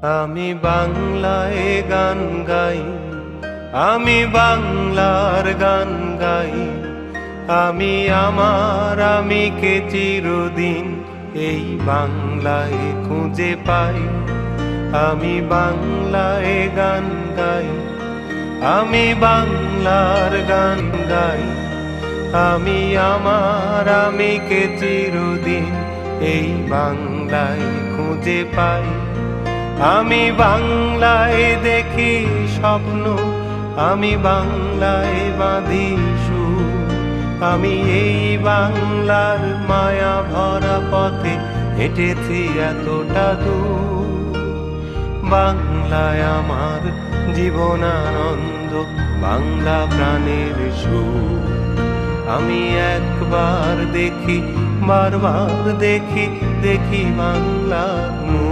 আমি বাংলায় গান গাই, আমি বাংলার গান গাই। আমি আমার আমিকে চিরদিন এই বাংলায় খুঁজে পাই। আমি বাংলায় গান গাই, আমি বাংলার গান গাই। আমি আমার আমিকে চিরদিন এই বাংলায় খুঁজে পাই। আমি বাংলায় দেখি স্বপ্ন, আমি বাংলায় বাঁধি সুর। আমি এই বাংলার মায়া ভরা পথে হেঁটেছি এতটা দূর। বাংলায় আমার জীবনানন্দ, বাংলা প্রাণের সুর। আমি একবার দেখি, বারবার দেখি, দেখি বাংলার মুখ।